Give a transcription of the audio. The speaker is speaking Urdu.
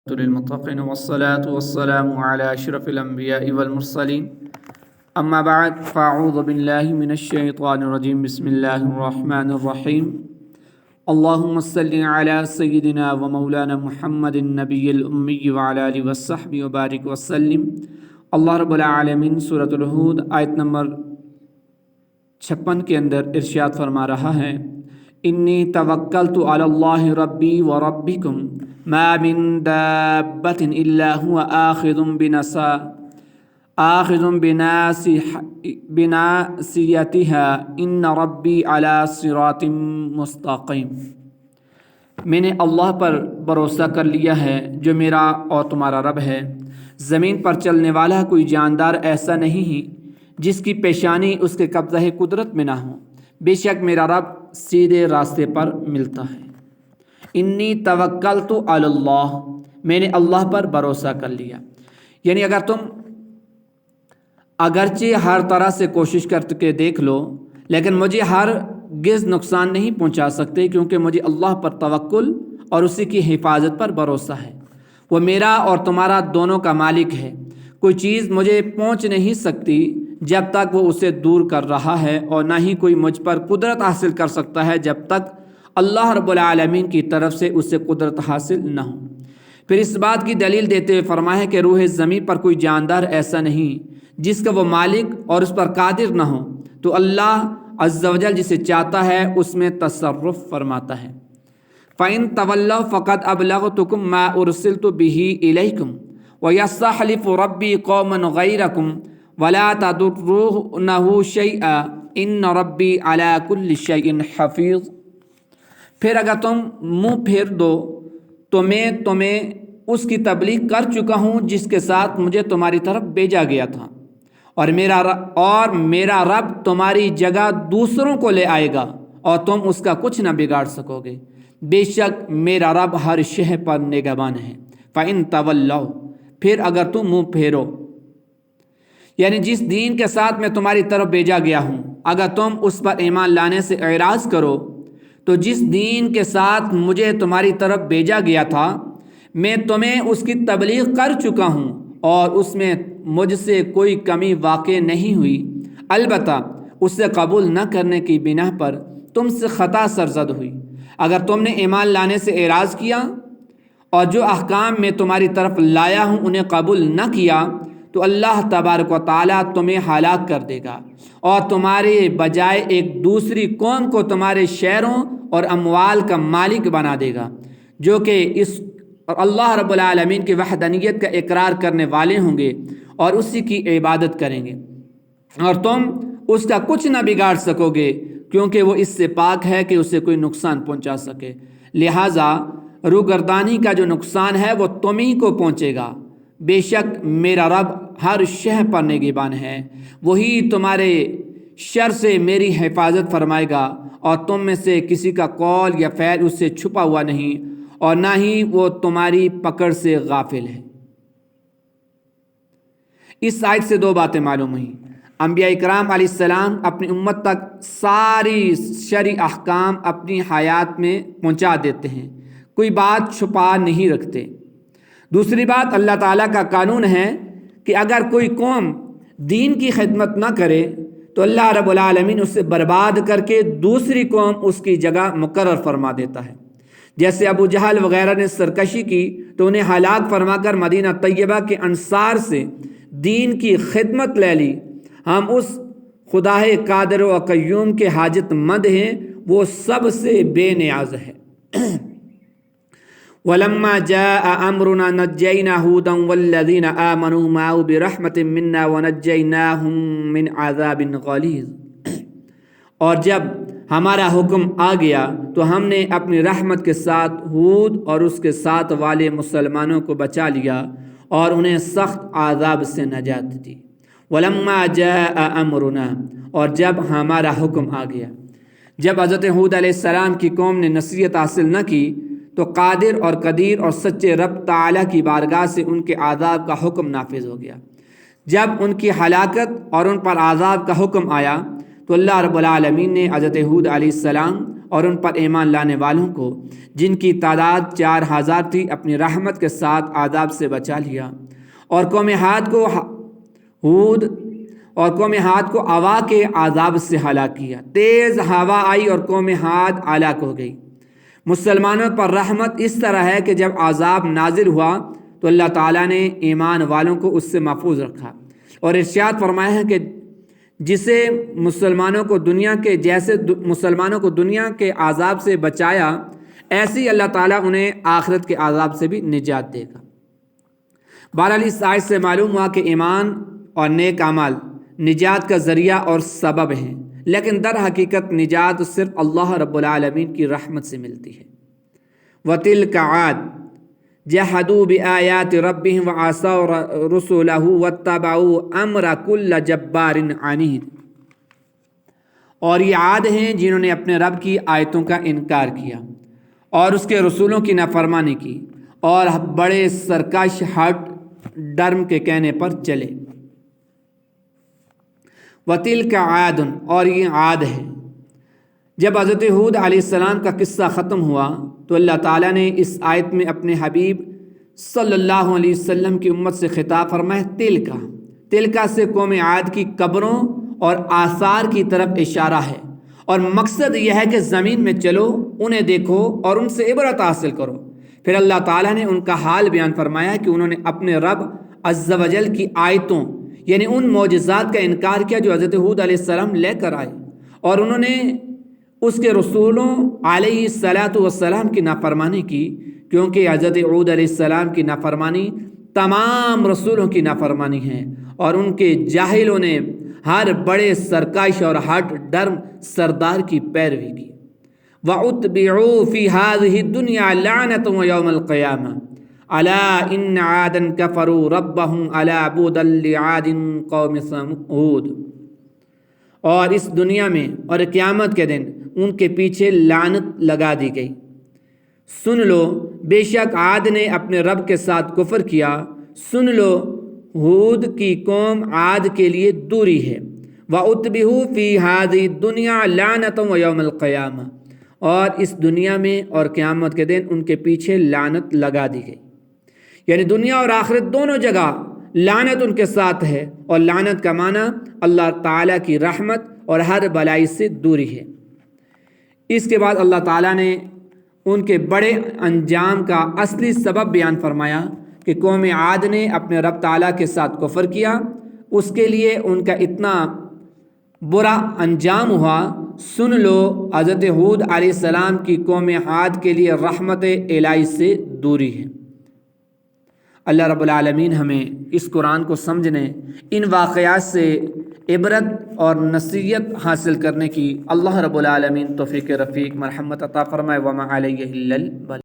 للمتقين والصلاة والسلام على أشرف الأنبياء والمرسلين أما بعد فأعوذ بالله من الشيطان الرجيم بسم الله الرحمن الرحيم اللهم صل على سيدنا ومولانا محمد النبي الأمي وعلى آله وصحبه وبارك وسلم اللہ رب العالمین سورۃ الہود آیت نمبر 56 کے اندر ارشاد فرما رہا ہے انی توکلت علی اللہ ربی و ربکم ما من دابۃ الا هو آخذ بناصیتها ان ربی علی صراط مستقیم۔ میں نے اللہ پر بھروسہ کر لیا ہے جو میرا اور تمہارا رب ہے۔ زمین پر چلنے والا کوئی جاندار ایسا نہیں ہے جس کی پیشانی اس کے قبضہ قدرت میں نہ ہو، بے شک میرا رب سیدھے راستے پر ملتا ہے۔ انی توکلت علی اللہ، میں نے اللہ پر بھروسہ کر لیا، یعنی اگر تم اگرچہ ہر طرح سے کوشش کر کے دیکھ لو لیکن مجھے ہرگز نقصان نہیں پہنچا سکتے، کیونکہ مجھے اللہ پر توکل اور اسی کی حفاظت پر بھروسہ ہے۔ وہ میرا اور تمہارا دونوں کا مالک ہے، کوئی چیز مجھے پہنچ نہیں سکتی جب تک وہ اسے دور کر رہا ہے، اور نہ ہی کوئی مجھ پر قدرت حاصل کر سکتا ہے جب تک اللہ رب العالمین کی طرف سے اسے قدرت حاصل نہ ہو۔ پھر اس بات کی دلیل دیتے ہوئے فرمایا کہ روح زمین پر کوئی جاندار ایسا نہیں جس کا وہ مالک اور اس پر قادر نہ ہو، تو اللہ عز و جل جسے چاہتا ہے اس میں تصرف فرماتا ہے۔ فَإِن تَوَلَّوْا فَقَدْ أَبْلَغْتُكُم مَّا أُرْسِلْتُ بِهِ إِلَيْكُمْ وَيَسْتَخْلِفُ رَبِّي قَوْمًا غَيْرَكُمْ وَلَا تَضُرُّونَهُ شَيْئًا إِنَّ رَبِّي عَلَىٰ كُلِّ شَيْءٍ حَفِيظٌ۔ پھر اگر تم منہ پھیر دو تو میں تمہیں اس کی تبلیغ کر چکا ہوں جس کے ساتھ مجھے تمہاری طرف بھیجا گیا تھا، اور میرا رب تمہاری جگہ دوسروں کو لے آئے گا اور تم اس کا کچھ نہ بگاڑ سکو گے، بے شک میرا رب ہر شے پر نگہبان ہے۔ فَإِن تَوَلَّوْا، پھر اگر تم منہ پھیرو، یعنی جس دین کے ساتھ میں تمہاری طرف بھیجا گیا ہوں اگر تم اس پر ایمان لانے سے اعراض کرو، تو جس دین کے ساتھ مجھے تمہاری طرف بھیجا گیا تھا میں تمہیں اس کی تبلیغ کر چکا ہوں اور اس میں مجھ سے کوئی کمی واقع نہیں ہوئی، البتہ اسے قبول نہ کرنے کی بنا پر تم سے خطا سرزد ہوئی۔ اگر تم نے ایمان لانے سے اعراض کیا اور جو احکام میں تمہاری طرف لایا ہوں انہیں قبول نہ کیا، تو اللہ تبارک و تعالیٰ تمہیں ہلاک کر دے گا اور تمہارے بجائے ایک دوسری قوم کو تمہارے شہروں اور اموال کا مالک بنا دے گا، جو کہ اس اللہ رب العالمین کی وحدانیت کا اقرار کرنے والے ہوں گے اور اسی کی عبادت کریں گے، اور تم اس کا کچھ نہ بگاڑ سکو گے کیونکہ وہ اس سے پاک ہے کہ اسے کوئی نقصان پہنچا سکے۔ لہٰذا روگردانی کا جو نقصان ہے وہ تم ہی کو پہنچے گا، بے شک میرا رب ہر شے پر نگہبان ہے، وہی تمہارے شر سے میری حفاظت فرمائے گا، اور تم میں سے کسی کا قول یا فعل اس سے چھپا ہوا نہیں، اور نہ ہی وہ تمہاری پکڑ سے غافل ہے۔ اس آیت سے دو باتیں معلوم ہوئیں۔ انبیاء اکرام علیہ السلام اپنی امت تک ساری شرعی احکام اپنی حیات میں پہنچا دیتے ہیں، کوئی بات چھپا نہیں رکھتے۔ دوسری بات، اللہ تعالیٰ کا قانون ہے کہ اگر کوئی قوم دین کی خدمت نہ کرے تو اللہ رب العالمین اسے برباد کر کے دوسری قوم اس کی جگہ مقرر فرما دیتا ہے۔ جیسے ابو جہل وغیرہ نے سرکشی کی تو انہیں ہلاک فرما کر مدینہ طیبہ کے انصار سے دین کی خدمت لے لی۔ ہم اس خدا قادر و قیوم کے حاجت مند ہیں، وہ سب سے بے نیاز ہے۔ وَلَمَّا جَاءَ أَمْرُنَا نَجَّيْنَا هُودًا وَالَّذِينَ آمَنُوا مَعَهُ بِرَحْمَةٍ مِنَّا وَنَجَّيْنَاهُمْ مِنْ عَذَابٍ غَلِيظٍ۔ اور جب ہمارا حکم آ گیا تو ہم نے اپنی رحمت کے ساتھ ہود اور اس کے ساتھ والے مسلمانوں کو بچا لیا اور انہیں سخت عذاب سے نجات دی۔ وَلَمَّا جَاءَ أَمْرُنَا، اور جب ہمارا حکم آ گیا، جب حضرت ہود علیہ السلام کی قوم نے نصیحت حاصل نہ کی تو قادر اور قدیر اور سچے رب تعالیٰ کی بارگاہ سے ان کے عذاب کا حکم نافذ ہو گیا۔ جب ان کی ہلاکت اور ان پر عذاب کا حکم آیا تو اللہ رب العالمین نے حضرت ہود علیہ السلام اور ان پر ایمان لانے والوں کو جن کی تعداد 4000 تھی اپنی رحمت کے ساتھ عذاب سے بچا لیا، اور قوم عاد کو ہوا کے عذاب سے ہلاک کیا۔ تیز ہوا آئی اور قوم عاد ہلاک ہو گئی۔ مسلمانوں پر رحمت اس طرح ہے کہ جب عذاب نازل ہوا تو اللہ تعالیٰ نے ایمان والوں کو اس سے محفوظ رکھا، اور ارشاد فرمایا ہے کہ جسے مسلمانوں کو دنیا کے عذاب سے بچایا، ایسے ہی اللہ تعالیٰ انہیں آخرت کے عذاب سے بھی نجات دے گا۔ بہرحال اس آیت سے معلوم ہوا کہ ایمان اور نیک اعمال نجات کا ذریعہ اور سبب ہیں، لیکن در حقیقت نجات صرف اللہ رب العالمین کی رحمت سے ملتی ہے۔ وَتِلْكَ عَادٌ جَحَدُوا بِآيَاتِ رَبِّهِمْ وَعَصَوْا رُسُلَهُ وَاتَّبَعُوا أَمْرَ كُلِّ جَبَّارٍ عَنِيدٍ، اور یہ عاد ہیں جنہوں نے اپنے رب کی آیتوں کا انکار کیا اور اس کے رسولوں کی نافرمانی کی، اور بڑے سرکش ہٹ ڈرم کے کہنے پر چلے۔ وَتِلْكَ عَادٌ، اور یہ عاد ہے۔ جب حضرت ہود علیہ السلام کا قصہ ختم ہوا تو اللہ تعالیٰ نے اس آیت میں اپنے حبیب صلی اللہ علیہ وسلم کی امت سے خطاب فرمایا تلکا سے قوم عاد کی قبروں اور آثار کی طرف اشارہ ہے، اور مقصد یہ ہے کہ زمین میں چلو، انہیں دیکھو اور ان سے عبرت حاصل کرو۔ پھر اللہ تعالیٰ نے ان کا حال بیان فرمایا کہ انہوں نے اپنے رب عز و جل کی آیتوں یعنی ان معجزات کا انکار کیا جو حضرت ہود علیہ السلام لے کر آئے، اور انہوں نے اس کے رسولوں علیہ الصلاۃ والسلام کی نافرمانی کی، کیونکہ حضرت ہود علیہ السلام کی نافرمانی تمام رسولوں کی نافرمانی ہے، اور ان کے جاہلوں نے ہر بڑے سرکش اور ہٹ ڈرم سردار کی پیروی کی۔ وَأُتْبِعُوا فِي هَذِهِ الدُّنْيَا لَعْنَةً وَيَوْمَ الْقِيَامَةِ أَلَا إِنَّ عَادًا كَفَرُوا رَبَّهُمْ أَلَا بُعْدًا لِعَادٍ قَوْمِ ثَمُودَ، اور اس دنیا میں اور قیامت کے دن ان کے پیچھے لعنت لگا دی گئی۔ سن لو، بے شک عاد نے اپنے رب کے ساتھ کفر کیا، سن لو ہود کی قوم عاد کے لیے دوری ہے۔ وَأُتْبِعُوا فِي هَذِهِ الدُّنْيَا لَعْنَةً وَيَوْمَ الْقِيَامَةِ، اور اس دنیا میں اور قیامت کے دن ان کے پیچھے لعنت لگا دی گئی، یعنی دنیا اور آخرت دونوں جگہ لعنت ان کے ساتھ ہے، اور لعنت کا معنی اللہ تعالیٰ کی رحمت اور ہر بلائی سے دوری ہے۔ اس کے بعد اللہ تعالیٰ نے ان کے بڑے انجام کا اصلی سبب بیان فرمایا کہ قوم عاد نے اپنے رب تعالیٰ کے ساتھ کفر کیا، اس کے لیے ان کا اتنا برا انجام ہوا۔ سن لو، حضرت ہود علیہ السلام کی قوم عاد کے لیے رحمت الہی سے دوری ہے۔ اللہ رب العالمین ہمیں اس قرآن کو سمجھنے، ان واقعات سے عبرت اور نصیحت حاصل کرنے کی اللہ رب العالمین توفیق رفیق مرحمت عطا فرمائے۔ وما علیہ الا البلاغ۔